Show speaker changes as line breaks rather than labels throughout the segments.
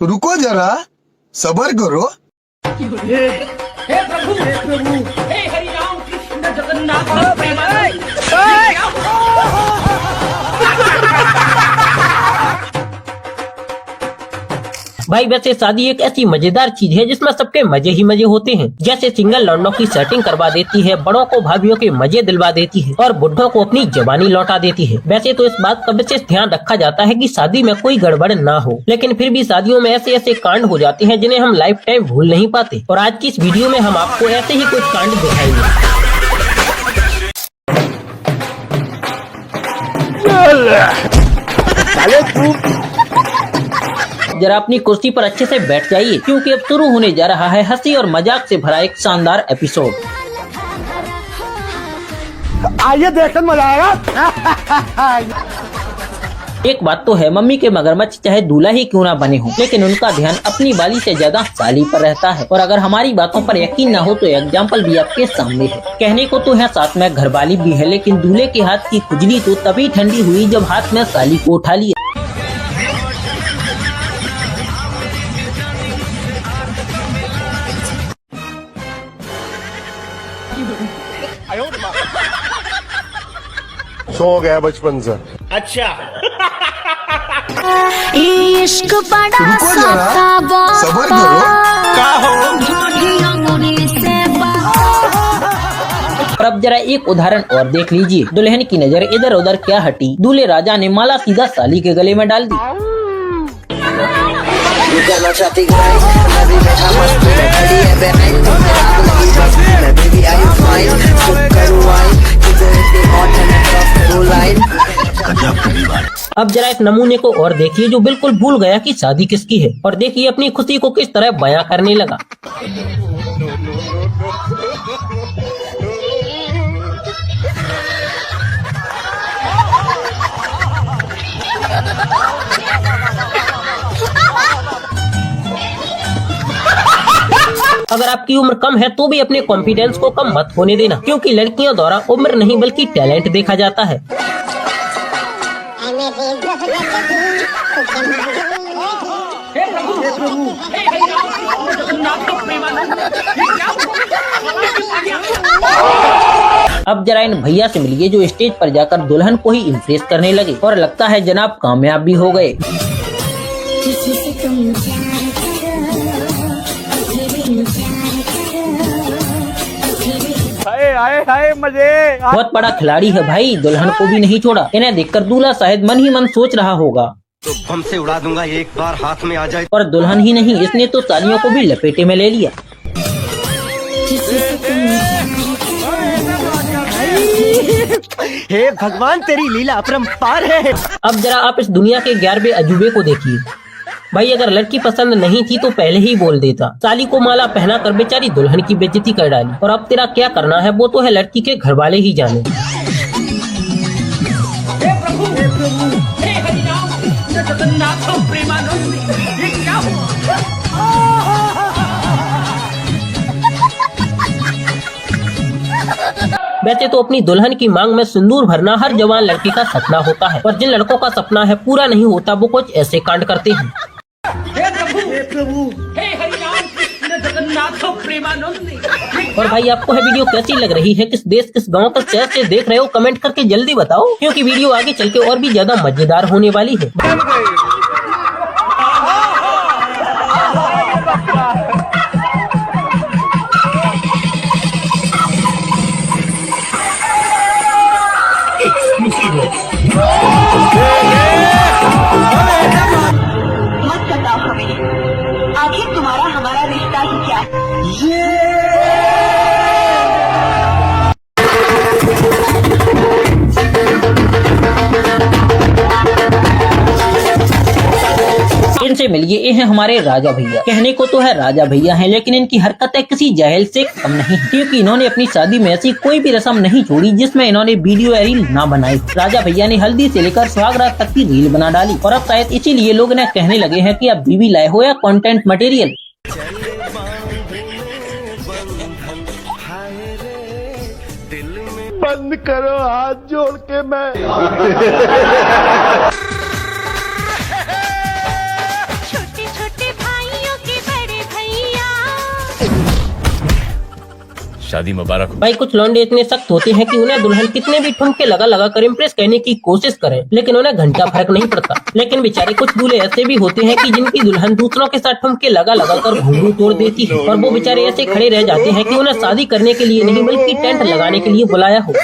रुको जरा, सबर करो।
हे प्रभु, हे हरि राम कृष्ण जगन्नाथ प्रेमानंद।
भाई वैसे शादी एक ऐसी मजेदार चीज है जिसमें सबके मजे ही मजे होते हैं। जैसे सिंगल लौंडों की सेटिंग करवा देती है, बड़ों को भाभीियों के मजे दिलवा देती है और बुढ़ों को अपनी जवानी लौटा देती है। वैसे तो इस बात का विशेष ध्यान रखा जाता है कि शादी में कोई गड़बड़ ना हो, लेकिन फिर भी शादियों में ऐसे ऐसे कांड हो जाते हैं जिन्हें हम लाइफ टाइम भूल नहीं पाते। और आज की इस वीडियो में हम आपको ऐसे ही कुछ कांड दिखाएंगे। जरा अपनी कुर्सी पर अच्छे से बैठ जाइए, क्योंकि अब शुरू होने जा रहा है हंसी और मजाक से भरा एक शानदार एपिसोड।
आइए देखकर मजा आएगा।
एक बात तो है, मम्मी के मगरमच्छ चाहे दूल्हा ही क्यों ना बने हो, लेकिन उनका ध्यान अपनी बाली से ज्यादा साली पर रहता है। और अगर हमारी बातों पर यकीन न हो तो एग्जाम्पल भी आपके सामने है। कहने को तो है साथ में घरवाली भी है, लेकिन दूल्हे के हाथ की खुजली तो तभी ठंडी हुई जब हाथ में साली को उठा लिया।
शौक है बचपन से।
अच्छा,
इश्क बड़ा
रुको जरा, सबर करो।
और अब जरा एक उदाहरण और देख लीजिए। दुल्हन की नजर इधर उधर क्या हटी, दूल्हे राजा ने माला सीधा साली के गले में डाल दी। अब जरा इस नमूने को और देखिए जो बिल्कुल भूल गया कि शादी किसकी है, और देखिए अपनी खुशी को किस तरह बयां करने लगा। अगर आपकी उम्र कम है तो भी अपने कॉन्फिडेंस को कम मत होने देना, क्योंकि लड़कियों द्वारा उम्र नहीं बल्कि टैलेंट देखा जाता है।
हे प्रभु, हे हरि राम कृष्ण जगन्नाथ प्रेमानंद।
अब जरा इन भैया से मिलिए जो स्टेज पर जाकर दुल्हन को ही इम्प्रेस करने लगे, और लगता है जनाब कामयाब भी हो गए।
हाय मजे।
बहुत बड़ा खिलाड़ी है भाई, दुल्हन को भी नहीं छोड़ा। इन्हें देखकर दूल्हा शायद मन ही मन सोच रहा होगा
तो बम से उड़ा दूंगा, एक बार हाथ में आ जाए।
और दुल्हन ही नहीं, इसने तो सालियों को भी लपेटे में ले लिया।
हे भगवान तेरी लीला अपरंपार है।
अब जरा आप इस दुनिया के 11वें अजूबे को देखिए। भाई अगर लड़की पसंद नहीं थी तो पहले ही बोल देता। साली को माला पहना कर बेचारी दुल्हन की बेइज्जती कर डाली, और अब तेरा क्या करना है वो तो है लड़की के घर वाले ही जाने।
हे प्रभु, हे हरि राम कृष्ण जगन्नाथ प्रेमानंद। ये क्या हुआ?
वैसे तो अपनी दुल्हन की मांग में सिंदूर भरना हर जवान लड़की का सपना होता है, पर जिन लड़कों का सपना है पूरा नहीं होता वो कुछ ऐसे कांड करते हैं।
हे प्रभु, हे हरि राम कृष्ण जगन्नाथ प्रेमानंद।
और भाई आपको है वीडियो कैसी लग रही है, किस देश किस गांव का शहर से देख रहे हो, कमेंट करके जल्दी बताओ, क्योंकि वीडियो आगे चल के और भी ज्यादा मजेदार होने वाली है।
मत बताओ हमें, आखिर तुम्हारा हमारा रिश्ता ही क्या है?
इनसे मिलिए, ये हैं हमारे राजा भैया। कहने को तो है राजा भैया हैं, लेकिन इनकी हरकतें किसी जाहिल से कम नहीं, क्योंकि इन्होंने अपनी शादी में ऐसी कोई भी रस्म नहीं छोड़ी जिसमें इन्होंने वीडियो या रील ना बनाई। राजा भैया ने हल्दी से लेकर सुहागरात तक की रील बना डाली, और अब शायद इसीलिए लोग इन्हें कहने लगे हैं कि आप बीवी लाए हो या कंटेंट मटेरियल।
बंद करो हाथ जोड़ के मैं
शादी मुबारक हो।
भाई कुछ लौंडे इतने सख्त होते हैं कि उन्हें दुल्हन कितने भी ठुमके लगा कर इम्प्रेस करने की कोशिश करें, लेकिन उन्हें घंटा फर्क नहीं पड़ता। लेकिन बेचारे कुछ दूल्हे ऐसे भी होते हैं कि जिनकी दुल्हन दूसरों के साथ ठुमके लगा कर घुंघरू तोड़ देती है, और वो बेचारे ऐसे खड़े रह जाते हैं कि उन्हें शादी करने के लिए नहीं बल्कि टेंट लगाने के लिए बुलाया हो।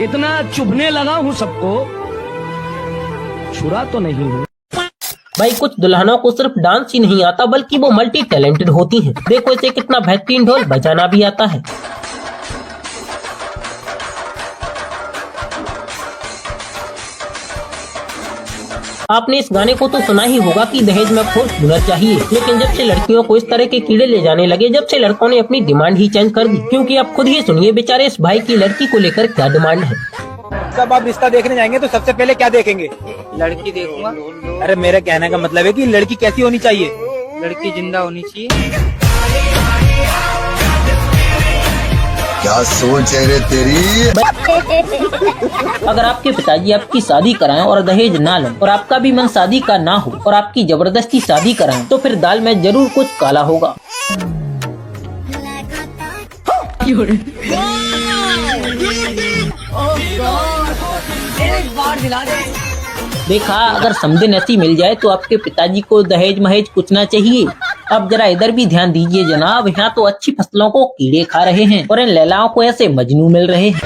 इतना चुभने लगा हूँ सबको, छुरा तो नहीं हूँ।
भाई कुछ दुल्हनों को सिर्फ डांस ही नहीं आता बल्कि वो मल्टी टैलेंटेड होती हैं। देखो इसे कितना बेहतरीन ढोल बजाना भी आता है। आपने इस गाने को तो सुना ही होगा कि दहेज में फॉर्च्यूनर चाहिए, लेकिन जब से लड़कियों को इस तरह के कीड़े ले जाने लगे, जब से लड़कों ने अपनी डिमांड ही चेंज कर दी। क्योंकि आप खुद ही सुनिए बेचारे इस भाई की लड़की को लेकर क्या डिमांड है।
जब आप रिश्ता देखने जाएंगे तो सबसे पहले क्या देखेंगे?
लड़की देखूंगा।
अरे मेरे कहने का मतलब है कि लड़की कैसी होनी चाहिए?
लड़की जिंदा होनी चाहिए।
क्या सोच है रे तेरी?
अगर आपके पिताजी आपकी शादी कराएं और दहेज ना लें और आपका भी मन शादी का ना हो और आपकी जबरदस्ती शादी कराएं, तो फिर दाल में जरूर कुछ काला होगा। देखा, अगर समझन ऐसी मिल जाए तो आपके पिताजी को दहेज महेज कुछ ना चाहिए। अब जरा इधर भी ध्यान दीजिए जनाब, यहाँ तो अच्छी फसलों को कीड़े खा रहे हैं और इन लैलाओं को ऐसे मजनू मिल रहे हैं।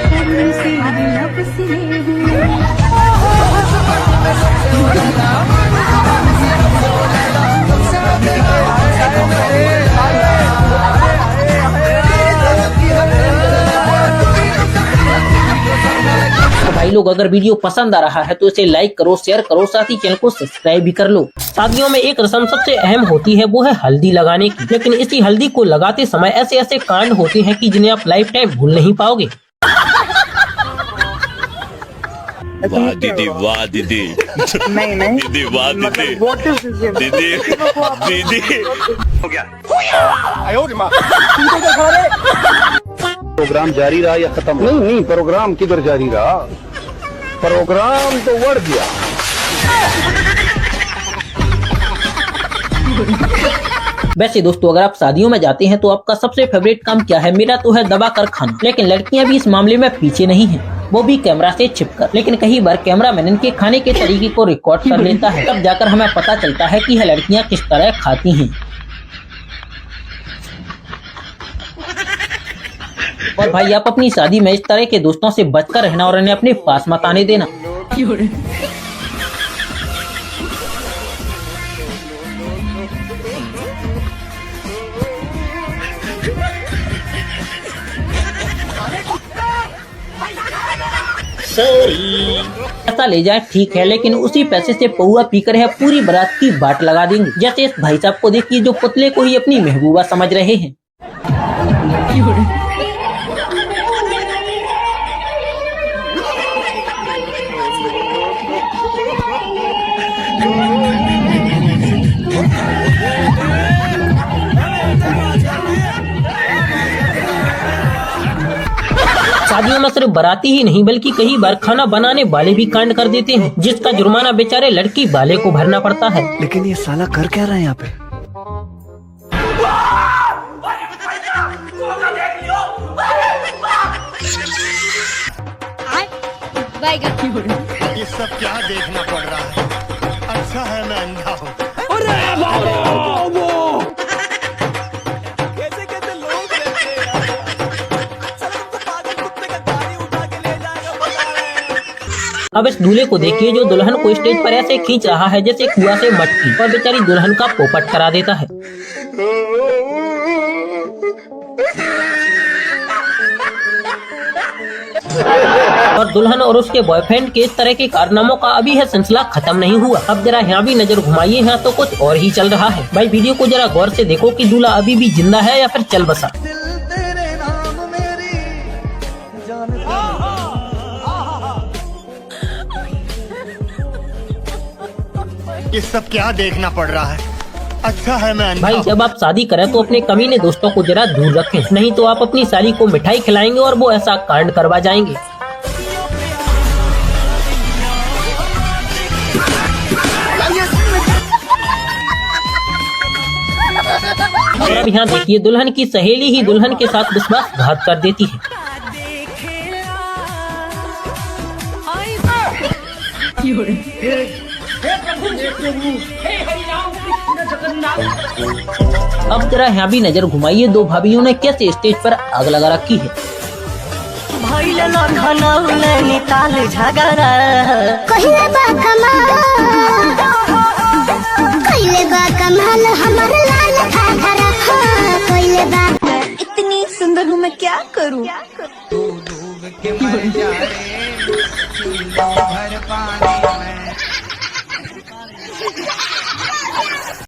भाई लोग, अगर वीडियो पसंद आ रहा है तो इसे लाइक करो, शेयर करो, साथ ही चैनल को सब्सक्राइब भी कर लो। शादियों में एक रस्म सबसे अहम होती है, वो है हल्दी लगाने की। लेकिन इसी हल्दी को लगाते समय ऐसे ऐसे कांड होते हैं कि जिन्हें आप लाइफ टाइम भूल नहीं पाओगे।
वाह दीदी, वाह दीदी।
नहीं
दीदी, वाह दीदी। दीदी, दीदी।
हो गया।
प्रोग्राम जारी रहा या खत्म? नहीं, प्रोग्राम किधर जारी रहा? प्रोग्राम तो बढ़ गया।
वैसे दोस्तों, अगर आप शादियों में जाते हैं तो आपका सबसे फेवरेट काम क्या है? मेरा तो है दबा कर खाना। लेकिन लड़कियां भी इस मामले में पीछे नहीं हैं, वो भी कैमरा से छिपकर। लेकिन कई बार कैमरामैन इनके खाने के तरीके को रिकॉर्ड कर लेता है, तब जाकर हमें पता चलता है कि यह लड़कियां किस तरह खाती हैं। और भाई, आप अपनी शादी में इस तरह के दोस्तों से बचकर रहना और इन्हें अपने पास मत आने देना। पैसा ले जाए ठीक है, लेकिन उसी पैसे से पौआ पीकर है पूरी बारात की बाट लगा देंगे। जैसे इस भाई साहब को देखिए जो पुतले को ही अपनी महबूबा समझ रहे हैं। शादियों में सिर्फ बाराती ही नहीं बल्कि कई बार खाना बनाने वाले भी कांड कर देते हैं, जिसका जुर्माना बेचारे लड़की वाले को भरना पड़ता है।
लेकिन ये साला कर क्या रहा है यहाँ पे?
ये सब क्या देखना पड़ रहा है? अच्छा है मैं अंधा हूँ।
अब इस दूल्हे को देखिए जो दुल्हन को स्टेज पर ऐसे खींच रहा है जैसे कुआं से मटकी, और बेचारी दुल्हन का पोपट करा देता है। और दुल्हन और उसके बॉयफ्रेंड के इस तरह के कारनामों का अभी है सिलसिला खत्म नहीं हुआ। अब जरा यहाँ भी नजर घुमाइए, यहाँ तो कुछ और ही चल रहा है। भाई वीडियो को जरा गौर से देखो कि दूल्हा अभी भी जिंदा है या फिर चल बसा।
ये सब क्या देखना पड़ रहा है? अच्छा है मैं अंधा
भाई जब आप शादी करें तो अपने कमीने दोस्तों को जरा दूर रखें, नहीं तो आप अपनी साली को मिठाई खिलाएंगे और वो ऐसा कांड करवा जाएंगे। और अब यहाँ देखिए दुल्हन की सहेली ही दुल्हन के साथ विश्वासघात कर देती है। अब जरा यहाँ भी नजर घुमाइए, दो भाभीियों ने कैसे स्टेज पर आग लगा रखी है।
इतनी सुंदर हूँ मैं क्या करूँ।